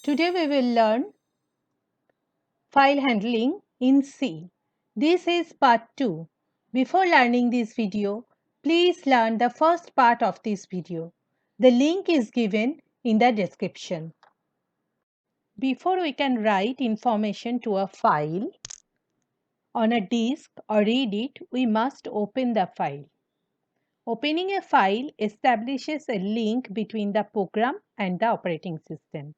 Today we will learn file handling in C. This is part 2. Before learning this video, please learn the first part of this video. The link is given in the description. Before we can write information to a file on a disk or read it, we must open the file. Opening a file establishes a link between the program and the operating system,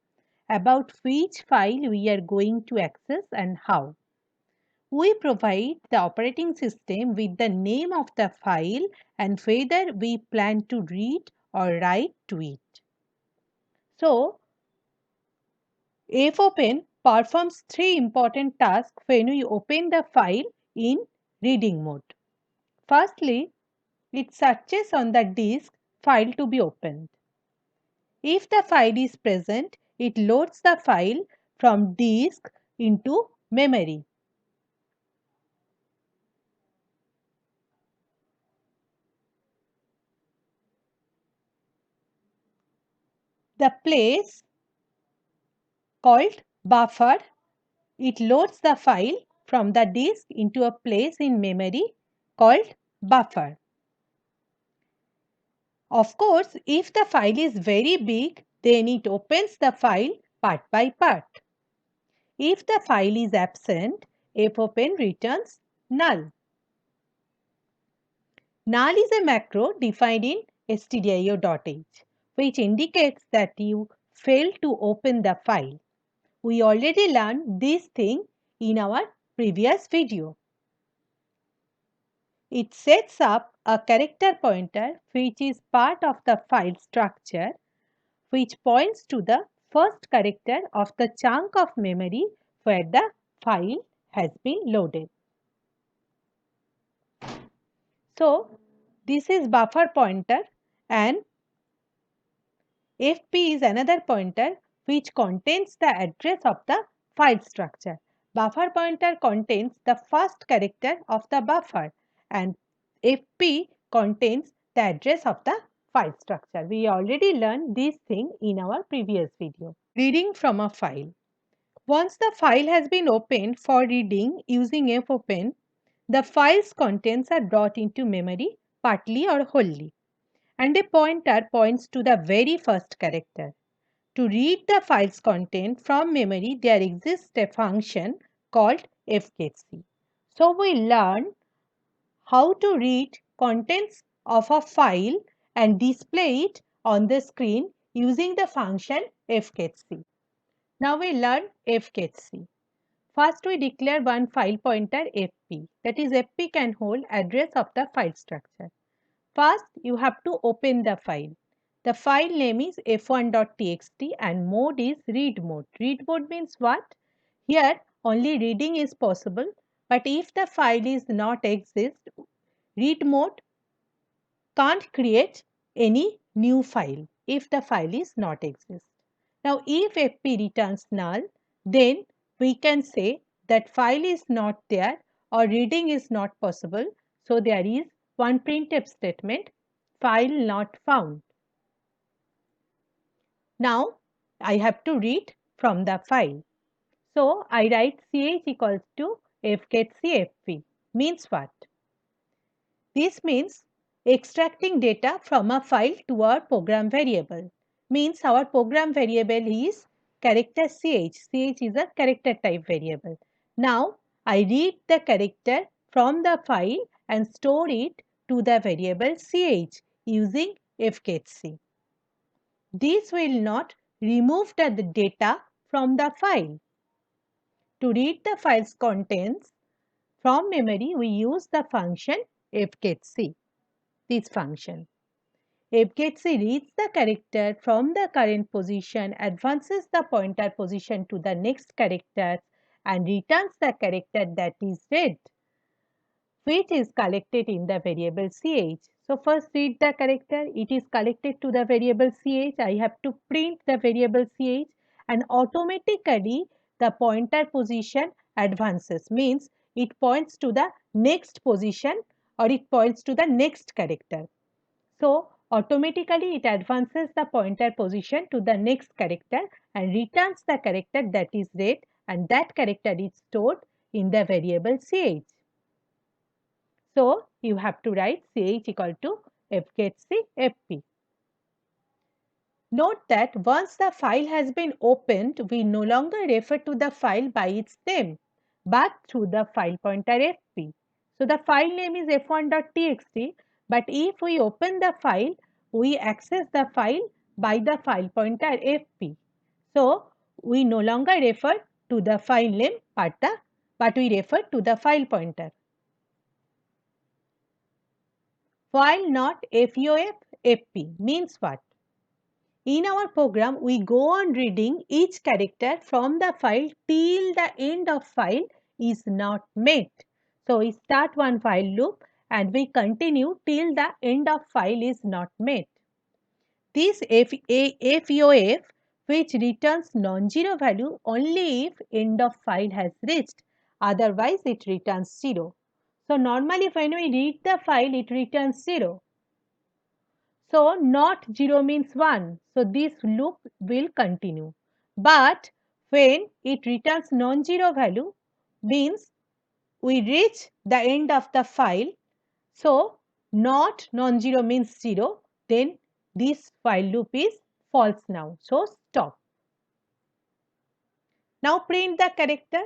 about which file we are going to access and how. We provide the operating system with the name of the file and whether we plan to read or write to it. So, fopen performs three important tasks when we open the file in reading mode. Firstly, it searches on the disk file to be opened. If the file is present, it loads the file from disk into memory. The place called buffer, it loads the file from the disk into a place in memory called buffer. Of course, if the file is very big, then it opens the file part by part. If the file is absent, fopen returns null. Null is a macro defined in stdio.h, which indicates that you failed to open the file. We already learned this thing in our previous video. It sets up a character pointer which is part of the file structure, which points to the first character of the chunk of memory where the file has been loaded. So, this is buffer pointer and FP is another pointer which contains the address of the file structure. Buffer pointer contains the first character of the buffer and FP contains the address of the file structure. We already learned this thing in our previous video. Reading from a file. Once the file has been opened for reading using fopen, the file's contents are brought into memory partly or wholly, and a pointer points to the very first character. To read the file's content from memory, there exists a function called fkc. So we learn how to read contents of a file and display it on the screen using the function fkc. Now we learn fkc. First we declare one file pointer fp, that is fp can hold address of the file structure. First you have to open the file. The file name is f1.txt and mode is read mode. Read mode means what? Here only reading is possible, but if the file is not exist, read mode can't create any new file if the file is not exist. Now if fp returns null, then we can say that file is not there or reading is not possible. So there is one printf statement, file not found. Now I have to read from the file. So I write ch equals to fkcfp. Means what? This means extracting data from a file to our program variable. Means our program variable is character ch. Ch is a character type variable. Now I read the character from the file and store it to the variable ch using fkc. This will not remove the data from the file. To read the file's contents from memory, we use the function fgetc. This function. fgetc reads the character from the current position, advances the pointer position to the next character and returns the character that is read, which is collected in the variable ch. So first read the character, it is collected to the variable ch. I have to print the variable ch and automatically the pointer position advances, means it points to the next position or it points to the next character. So Automatically, it advances the pointer position to the next character and returns the character that is read, and that character is stored in the variable ch. So, you have to write ch equal to fgetc fp. Note that once the file has been opened, we no longer refer to the file by its name, but through the file pointer fp. So, the file name is f1.txt, but if we open the file, we access the file by the file pointer fp. So, we no longer refer to the file name, but we refer to the file pointer. While not FOF FP means what? In our program, we go on reading each character from the file till the end of file is not met. So, we start one while loop and we continue till the end of file is not met. This FOF which returns non-zero value only if end of file has reached, otherwise it returns 0. So, normally when we read the file it returns 0. So, not 0 means 1. So, this loop will continue. But when it returns non-zero value means we reach the end of the file. So, not non-zero means 0. Then this while loop is false now. So, stop. Now, print the character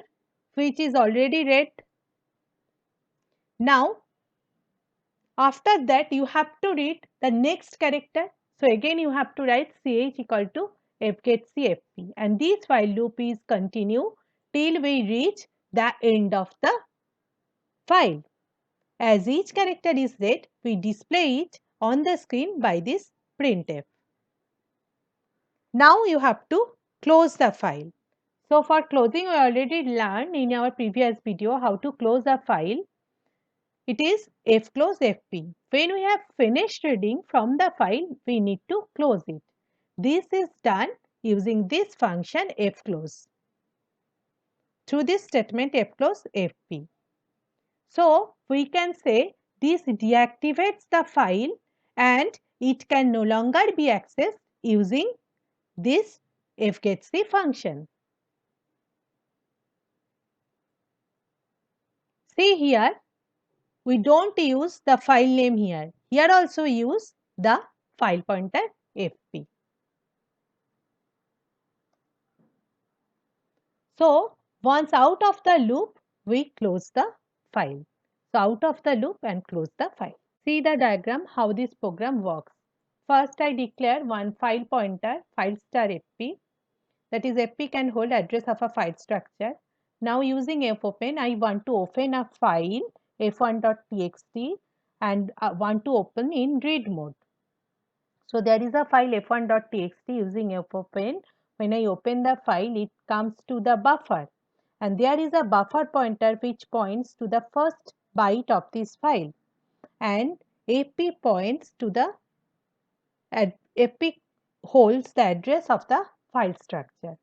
which is already read. Now, after that you have to read the next character. So, again you have to write ch equal to fgetc fp, and this while loop is continue till we reach the end of the file. As each character is read, we display it on the screen by this printf. Now you have to close the file. So, for closing we already learned in our previous video how to close a file. It is fclose fp. When we have finished reading from the file, we need to close it. This is done using this function fclose. Through this statement fclose fp. So, we can say this deactivates the file and it can no longer be accessed using this fgetc function. See here, we don't use the file name here. Here also use the file pointer fp. So, once out of the loop, we close the file. So, out of the loop and close the file. See the diagram how this program works. First, I declare one file pointer file star fp, that is fp can hold address of a file structure. Now, using fopen, I want to open a file f1.txt and want to open in read mode. So, there is a file f1.txt using fopen. When I open the file, it comes to the buffer, and there is a buffer pointer which points to the first byte of this file, and fp points to the fp holds the address of the file structure.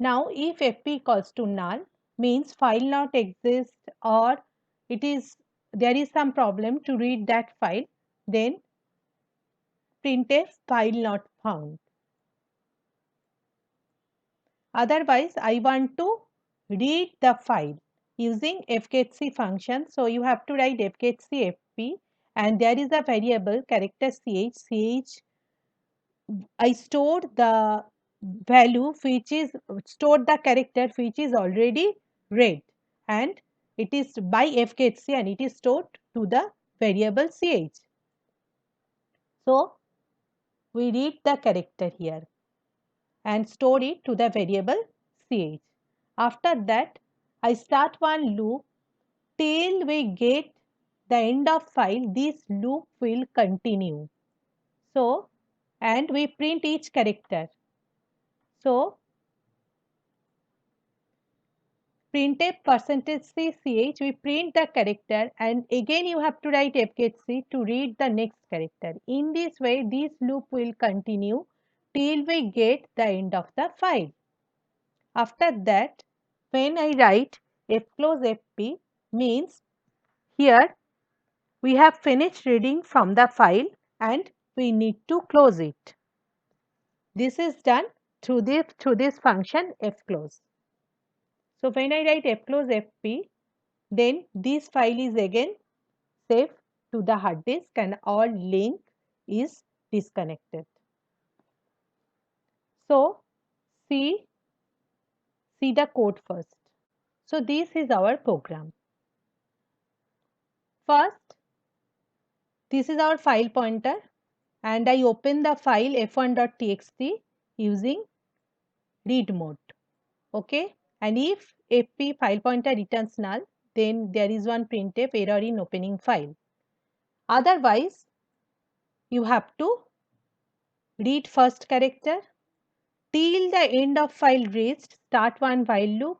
Now, if fp equals to null means file not exist, or there is some problem to read that file, then printf file not found. Otherwise, I want to read the file using fgetc function. So, you have to write fgetc fp, and there is a variable character ch. I stored the value which is stored the character which is already read, and it is by fgetc and it is stored to the variable ch. So, we read the character here and store it to the variable ch. After that, I start one loop till we get the end of file. This loop will continue. So, and we print each character. So, printf %ch, we print the character, and again you have to write fgetc to read the next character. In this way, this loop will continue till we get the end of the file. After that, when I write fclose fp means here we have finished reading from the file and we need to close it. This is done through this function fclose. So when I write fclose fp, then this file is again saved to the hard disk and all link is disconnected. So see the code first. So this is our program. First, this is our file pointer and I open the file f1.txt using read mode. Okay, and if fp file pointer returns null, then there is one printf error in opening file. Otherwise, you have to read first character till the end of file reached, start one while loop,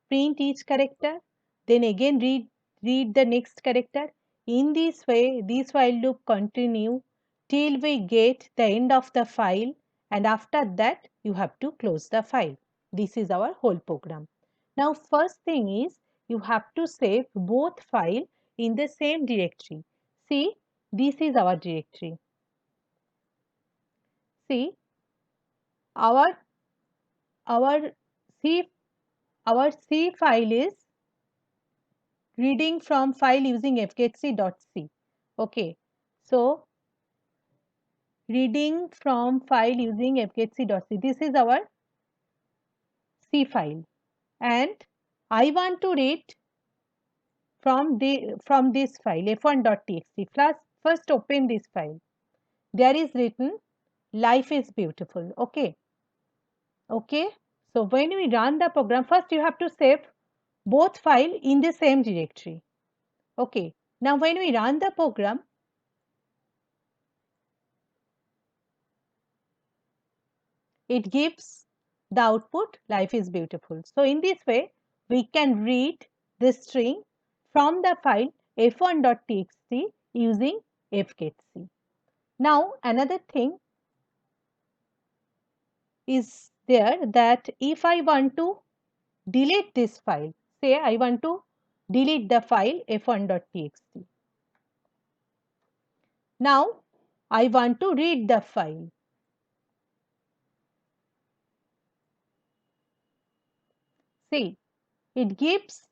print each character, then again read the next character. In this way, this while loop continue till we get the end of the file, and after that you have to close the file. This is our whole program. Now first thing is you have to save both file in the same directory. See, this is our directory. See, our our C file is reading from file using fgetc.c. Okay, so reading from file using fgetc.c. This is our C file, and I want to read from this file f1.txt. First open this file. There is written life is beautiful. Okay. Okay. So when we run the program, first you have to save both file in the same directory. Okay. Now when we run the program, it gives the output life is beautiful. So in this way, we can read the string from the file f1.txt using fgetc. Now another thing is there that if I want to delete this file, say I want to delete the file f1.txt. Now I want to read the file. See, it gives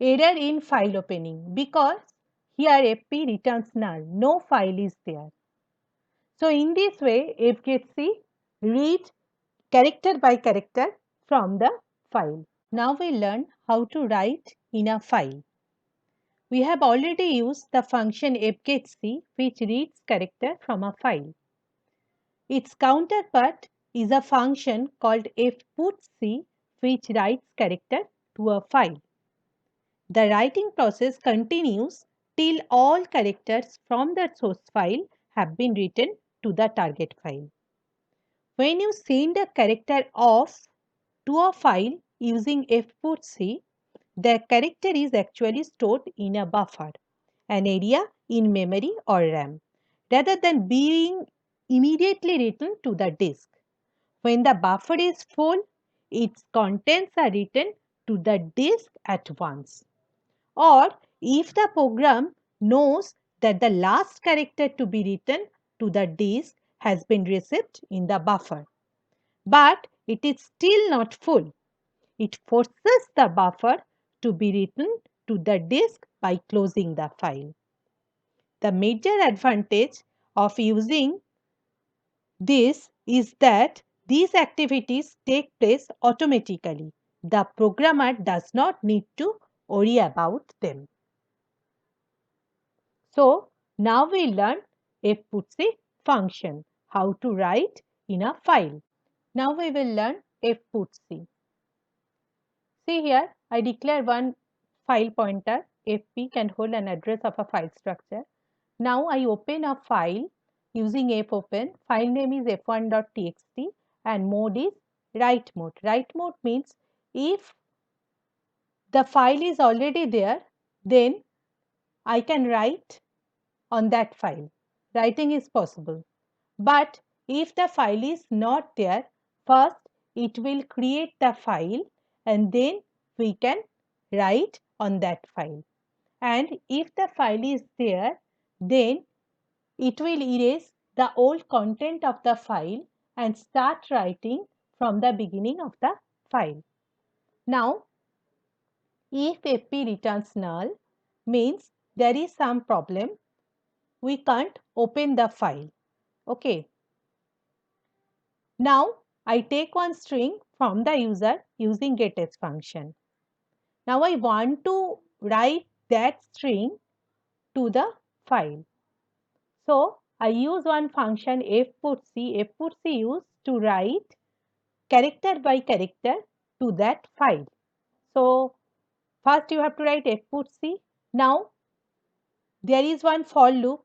error in file opening because here fp returns null, no file is there. So in this way, fgetc reads character by character from the file. Now we learn how to write in a file. We have already used the function fgetc which reads character from a file. Its counterpart is a function called fputc which writes character to a file. The writing process continues till all characters from the source file have been written to the target file. When you send a character off to a file using fputc, the character is actually stored in a buffer, an area in memory or RAM, rather than being immediately written to the disk. When the buffer is full, its contents are written to the disk at once. Or if the program knows that the last character to be written to the disk has been received in the buffer, but it is still not full, it forces the buffer to be written to the disk by closing the file. The major advantage of using this is that these activities take place automatically. The programmer does not need to worry about them. So now we learn fputc function, how to write in a file. Now we will learn fputc. See here, I declare one file pointer fp can hold an address of a file structure. Now I open a file using fopen. File name is f1.txt and mode is write mode. Write mode means if the file is already there, then I can write on that file. Writing is possible. But if the file is not there, first it will create the file and then we can write on that file. And if the file is there, then it will erase the old content of the file and start writing from the beginning of the file. Now, if FP returns null, means there is some problem, we can't open the file. Okay. Now, I take one string from the user using getS function. Now, I want to write that string to the file. So, I use one function fputsy. Fputsy used to write character by character to that file. So, first you have to write fputsy. Now, there is one for loop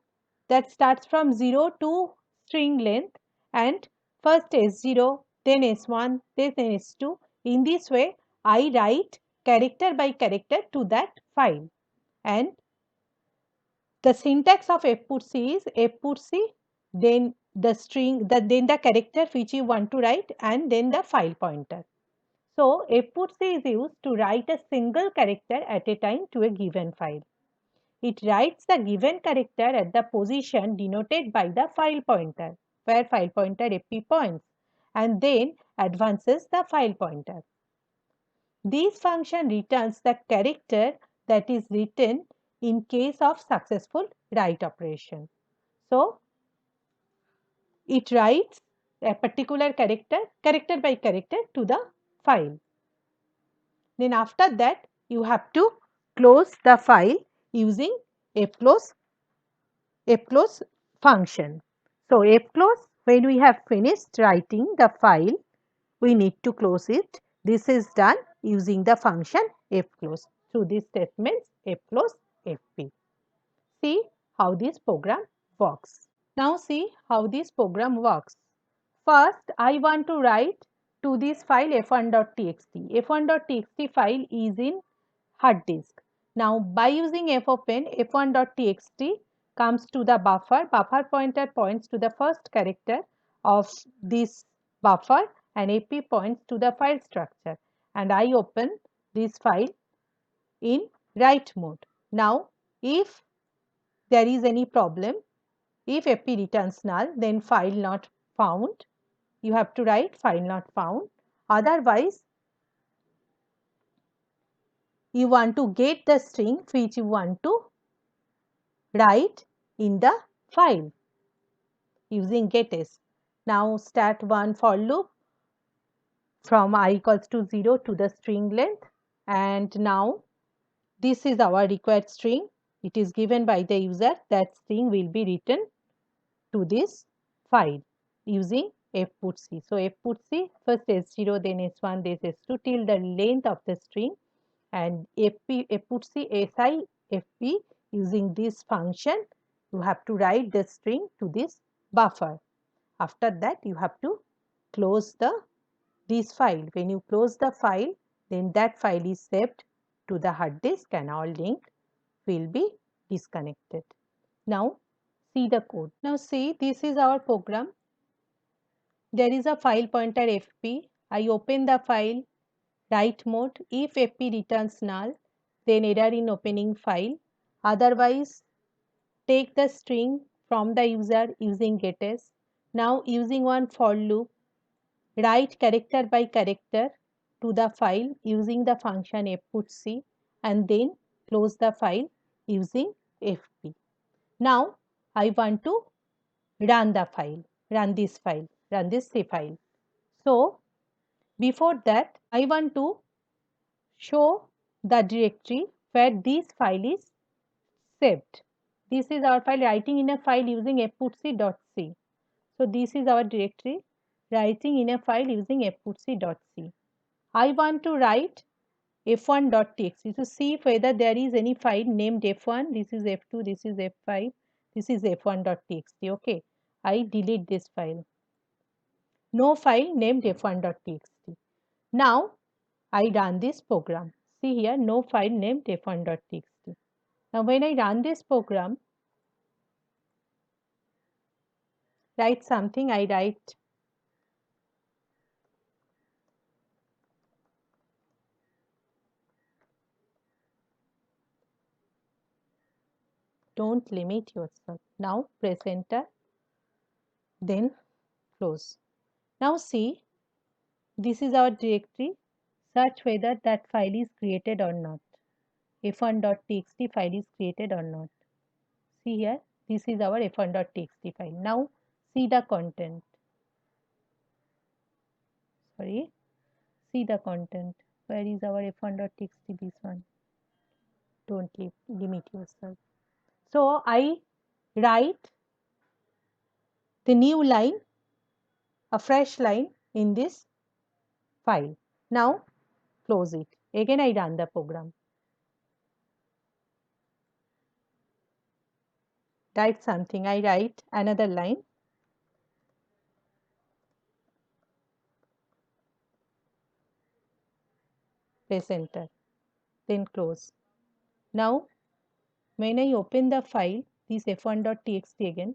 that starts from 0 to string length, and first S0, then S1, then S2. In this way, I write character by character to that file, and the syntax of fputsy is fputsy, then the string, then the character which you want to write, and then the file pointer. So, fputsy is used to write a single character at a time to a given file. It writes the given character at the position denoted by the file pointer, where file pointer fp points, and then advances the file pointer. This function returns the character that is written in case of successful write operation. So, it writes a particular character, character by character to the file. Then after that, you have to close the file using fclose function. So, fclose, when we have finished writing the file, we need to close it. This is done using the function fclose through these statements fclose fp. See how this program works. Now see how this program works. First, I want to write to this file f1.txt. f1.txt file is in hard disk. Now, by using fopen, f1.txt comes to the buffer. Buffer pointer points to the first character of this buffer, and ap points to the file structure. And I open this file in write mode. Now, if there is any problem, if fp returns null, then file not found. You have to write file not found. Otherwise, you want to get the string which you want to write in the file using getS. Now, start one for loop from I equals to 0 to the string length, and now this is our required string. It is given by the user. That string will be written to this file using fputsy. So, fputsy first S0, then S1, then S2 till the length of the string, and fputsy si fp using this function. You have to write the string to this buffer. After that, you have to close this file. When you close the file, then that file is saved to the hard disk and all link will be disconnected. Now, see the code. Now, see, this is our program. There is a file pointer fp. I open the file, write mode. If fp returns null, then error in opening file. Otherwise, take the string from the user using getS. Now, using one for loop, write character by character to the file using the function fputsy, and then close the file using fp. Now, I want to run the file, run this C file. So, before that, I want to show the directory where this file is saved. This is our file, writing in a file using fputsy.c. So, this is our directory, writing in a file using fputsy.c. I want to write f1.txt to see whether there is any file named f1, this is f2, this is f5, this is f1.txt. Okay, I delete this file. No file named f1.txt. Now, I run this program. See here, no file named f1.txt. Now, when I run this program, write something, I write don't limit yourself. Now, press enter. then close. Now see, this is our directory. Search whether that file is created or not. f1.txt file is created or not. See here, this is our f1.txt file. Now see the content. Sorry, see the content. Where is our f1.txt? This one. Don't limit yourself. So I write the new line, a fresh line in this file. Now close it. Again I run the program. Write something. I write another line. Press enter. Then close. Now when I open the file, this f1.txt again,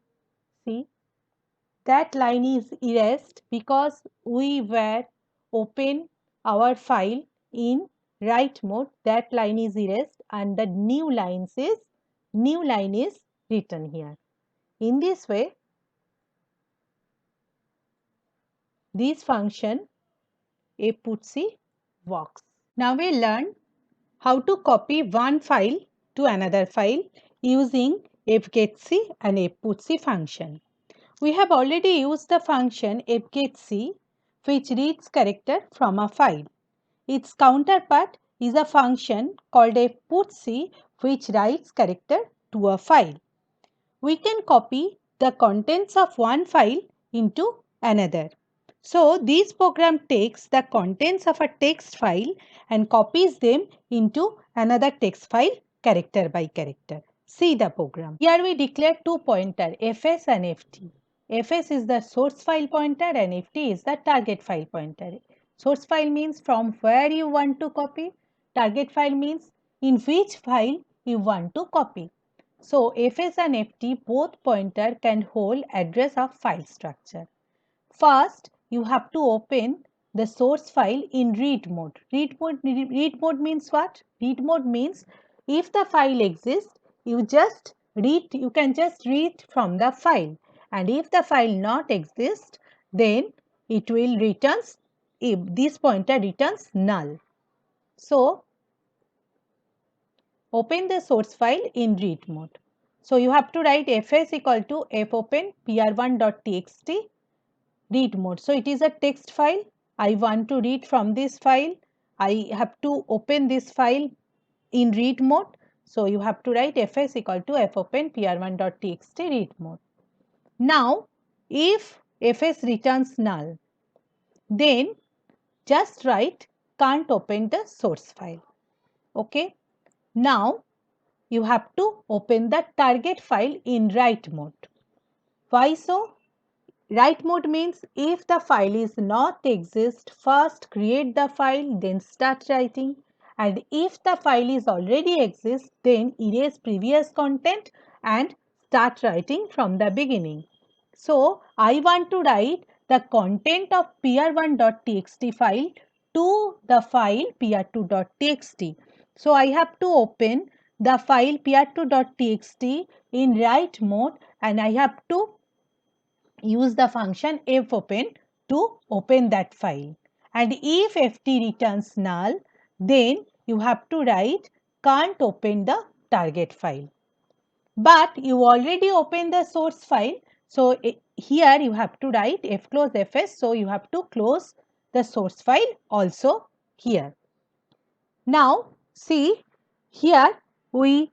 see that line is erased because we were open our file in write mode. That line is erased and the new line is written here. In this way, this function fputc works. Now we learn how to copy one file to another file using fgetc and fputc function. We have already used the function fgetc, which reads character from a file. Its counterpart is a function called fputc, which writes character to a file. We can copy the contents of one file into another. So this program takes the contents of a text file and copies them into another text file character by character. See the program. Here we declare two pointers, fs and ft. Fs is the source file pointer and ft is the target file pointer. Source file means from where you want to copy. Target file means in which file you want to copy. So fs and ft both pointer can hold address of file structure. First, you have to open the source file in read mode. Read mode means what? Read mode means if the file exists, you can just read from the file. And if the file not exist, then it will returns, if this pointer returns null. So open the source file in read mode. So you have to write fs equal to fopen pr1.txt read mode. So it is a text file. I want to read from this file. I have to open this file in read mode. So you have to write fs equal to fopen pr1.txt read mode. Now if fs returns null, then just write can't open the source file. Okay. Now you have to open the target file in write mode. Why so? Write mode means if the file is not exist, first create the file, then start writing. And if the file is already exist, then erase previous content and start writing from the beginning. So I want to write the content of pr1.txt file to the file pr2.txt. So I have to open the file pr2.txt in write mode and I have to use the function fopen to open that file. And if ft returns null, then you have to write can't open the target file. But you already opened the source file. So here you have to write fclose fs. So you have to close the source file also here. Now see here we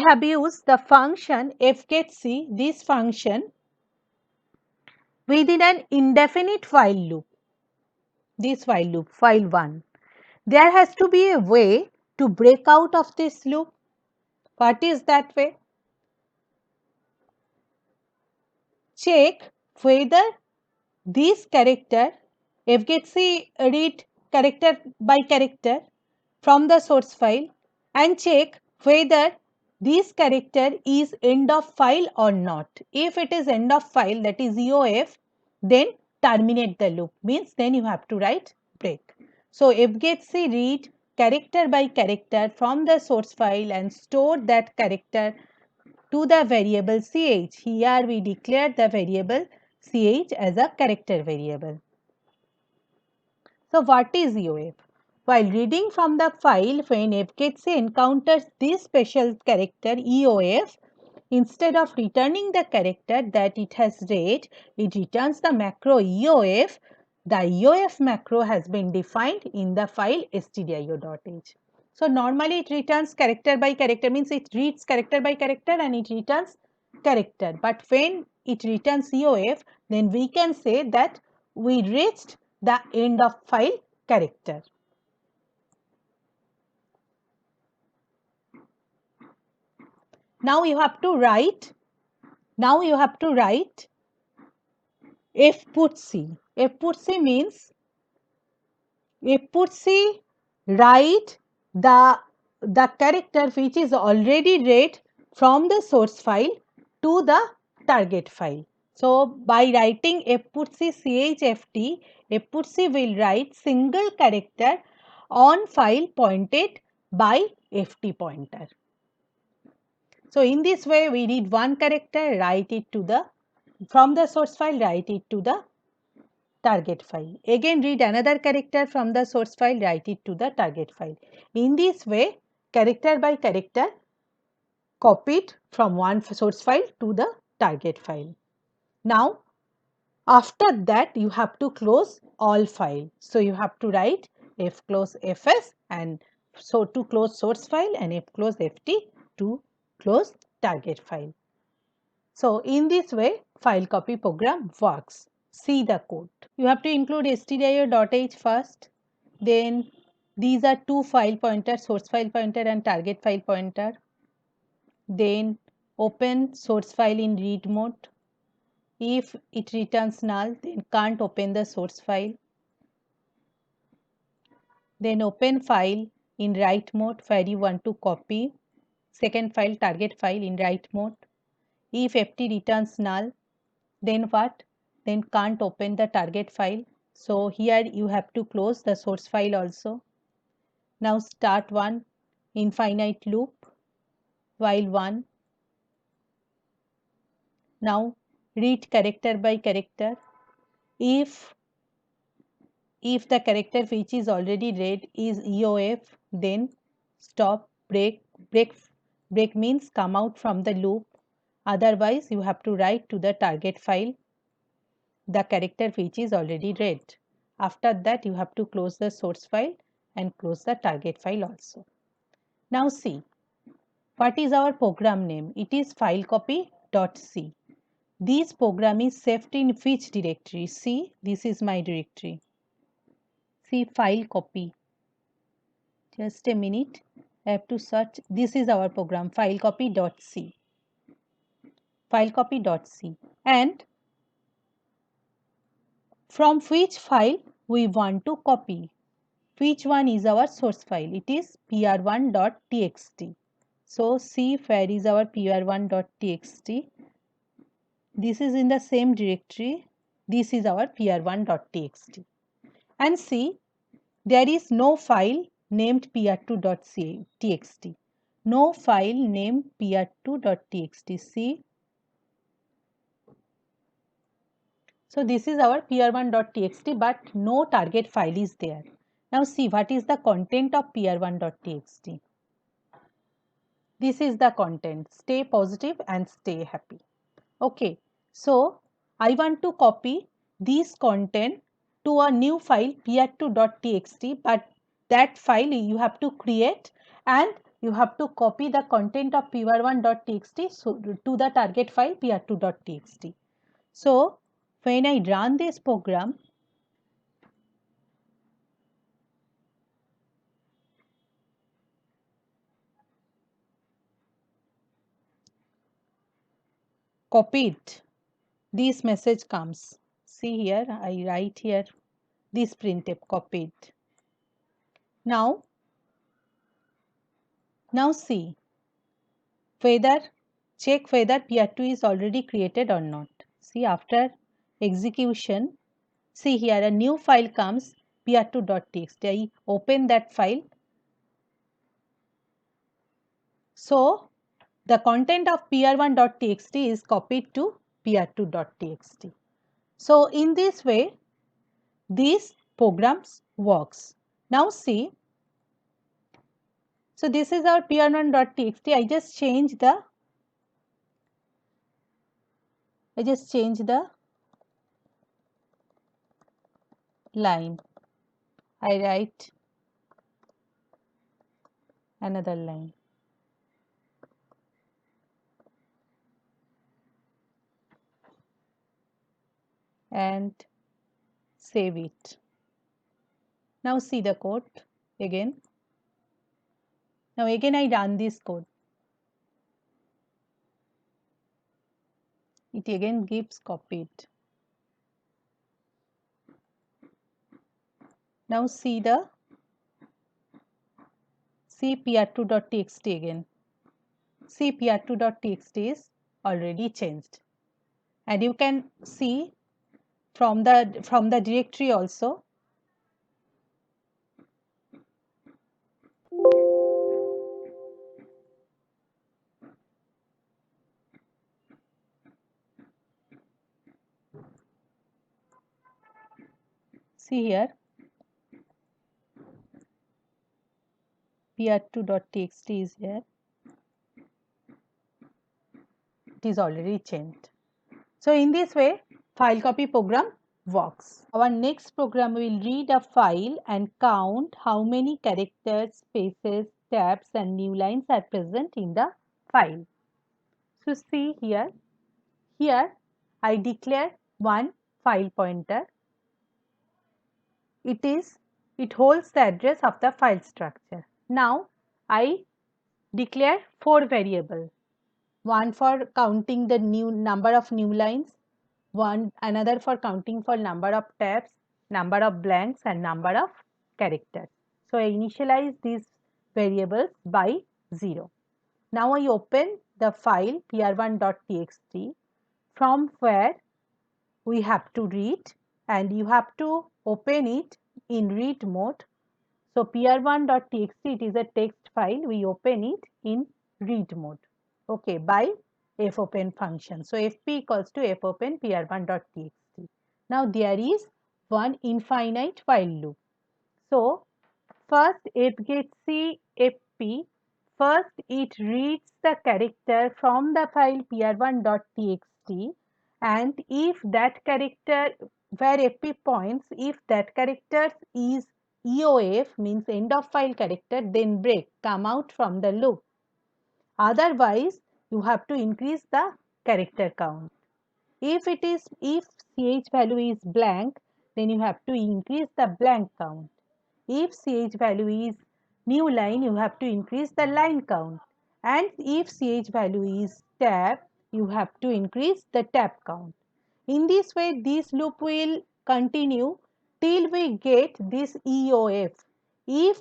have used the function fgetc, this function within an indefinite while loop. This while loop, while 1. There has to be a way to break out of this loop. What is that way? Check whether this character, fgetc read character by character from the source file and check whether this character is end of file or not. If it is end of file, that is EOF, then terminate the loop, means then you have to write break. So fgetc read character by character from the source file and store that character to the variable ch. Here we declare the variable ch as a character variable. So what is EOF? While reading from the file, when fkc encounters this special character EOF, instead of returning the character that it has read, it returns the macro EOF. The EOF macro has been defined in the file stdio.h. So normally it returns character by character, means it reads character by character and it returns character. But when it returns EOF, then we can say that we reached the end of file character. Now you have to write fputc. Fputc means fputc write the character which is already read from the source file to the target file. So by writing fputc chft, fputc will write single character on file pointed by ft pointer. So in this way we read one character, write it to the from the source file, write it to the target file. Again read another character from the source file, write it to the target file. In this way, character by character copied from one source file to the target file. Now after that you have to close all file. So you have to write fclose fs and so to close source file and fclose ft to close target file. So in this way file copy program works. See the code. You have to include stdio.h first, then these are two file pointers, source file pointer and target file pointer. Then open source file in read mode. If it returns null, then can't open the source file. Then open file in write mode where you want to copy second file, target file in write mode. If ft returns null, then what? Then can't open the target file. So here you have to close the source file also. Now start one infinite loop while 1. Now read character by character. If the character which is already read is EOF, then stop, break means come out from the loop. Otherwise you have to write to the target file the character which is already read. After that you have to close the source file and close the target file also. Now see, what is our program name? It is filecopy.c. This program is saved in which directory? See, this is my directory. See, file copy. Just a minute. I have to search. This is our program, filecopy.c. Filecopy.c. And from which file we want to copy? Which one is our source file? It is pr1.txt. So see where is our pr1.txt. This is in the same directory. This is our pr1.txt. And see, there is no file named pr2.txt. No file named pr2.txt. See. So this is our pr1.txt, but no target file is there. Now see what is the content of pr1.txt. This is the content. Stay positive and stay happy. Okay. So I want to copy this content to a new file pr2.txt, but that file you have to create and you have to copy the content of pr1.txt to the target file pr2.txt. So when I run this program, copied, this message comes. See here, I write here this printf copied. Now see whether check whether pr2 is already created or not. See after execution, see here a new file comes pr2.txt. I open that file. So the content of pr1.txt is copied to pr2.txt. So in this way, these programs works. Now see, so this is our pr1.txt. I just change the line. I write another line. And save it. Now see the code again. Now again I run this code. It again gives copied. Now see pr2.txt again. See pr2.txt is already changed. And you can see from the directory also. See here, pr2.txt is here. It is already changed. So in this way, file copy program works. Our next program will read a file and count how many characters, spaces, tabs and new lines are present in the file. So see here, I declare one file pointer. It holds the address of the file structure. Now I declare four variables. One for counting the new number of new lines, another for counting for number of tabs, number of blanks and number of characters. So I initialize these variables by 0. Now I open the file pr1.txt from where we have to read, and you have to open it in read mode. So pr1.txt, it is a text file, we open it in read mode, okay, by fopen function. So fp equals to fopen pr1.txt. Now there is one infinite while loop. So first fgetc fp, first it reads the character from the file pr1.txt, and if that character where fp points, if that character is EOF, means end of file character, then break, come out from the loop. Otherwise, you have to increase the character count. If ch value is blank, then you have to increase the blank count. If ch value is new line, you have to increase the line count. And if ch value is tab, you have to increase the tab count. In this way, this loop will continue till we get this EOF. If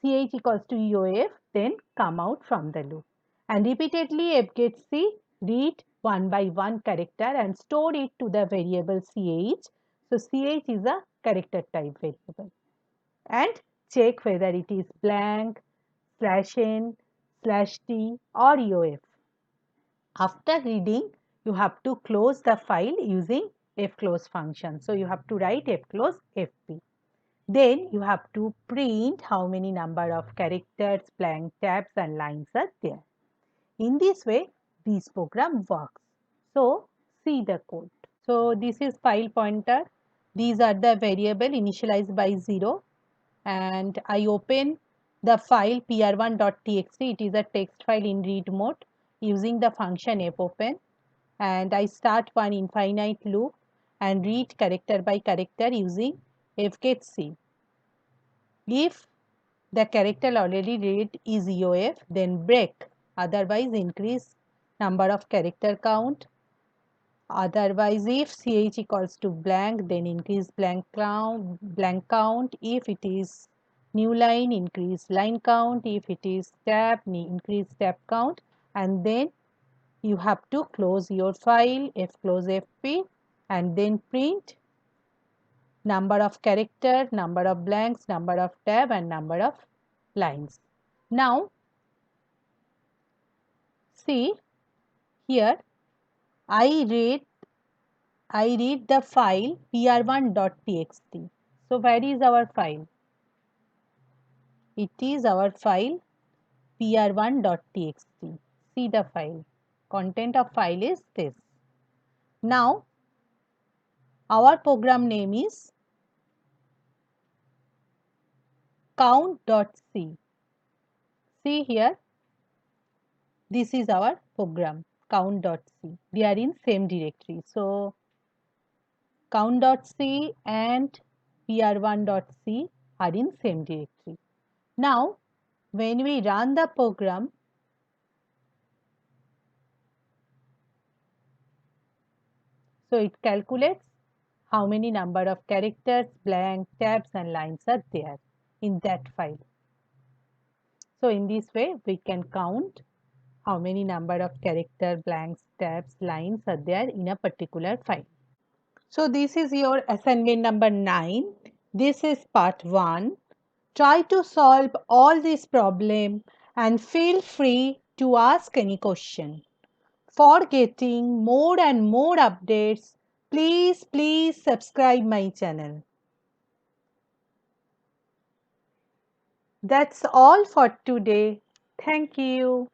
ch equals to EOF, then come out from the loop. And repeatedly fgetc read one by one character and store it to the variable ch. So ch is a character type variable. And check whether it is blank, /n, /t or EOF. After reading, you have to close the file using fclose function. So you have to write fclose fp. Then you have to print how many number of characters, blank tabs and lines are there. In this way, this program works. So see the code. So this is file pointer. These are the variable initialized by 0, and I open the file pr1.txt. It is a text file in read mode using the function fopen, and I start one infinite loop and read character by character using fgetc. If the character already read is EOF, then break, otherwise increase number of character count. Otherwise, if ch equals to blank, then increase blank count. If it is new line, increase line count. If it is tab, increase tab count. And then you have to close your file, fclose fp, and then print number of character, number of blanks, number of tab and number of lines. Now See here, I read the file pr1.txt. So where is our file? It is our file pr1.txt. See the file. Content of file is this. Now our program name is count.c. See here, this is our program count.c. They are in same directory. So count.c and pr1.c are in same directory. Now when we run the program, so it calculates how many number of characters, blank, tabs and lines are there in that file. So in this way we can count how many number of character, blanks, tabs, lines are there in a particular file. So this is your assignment number 9. This is part 1. Try to solve all this problem and feel free to ask any question. For getting more and more updates, please subscribe my channel. That's all for today. Thank you.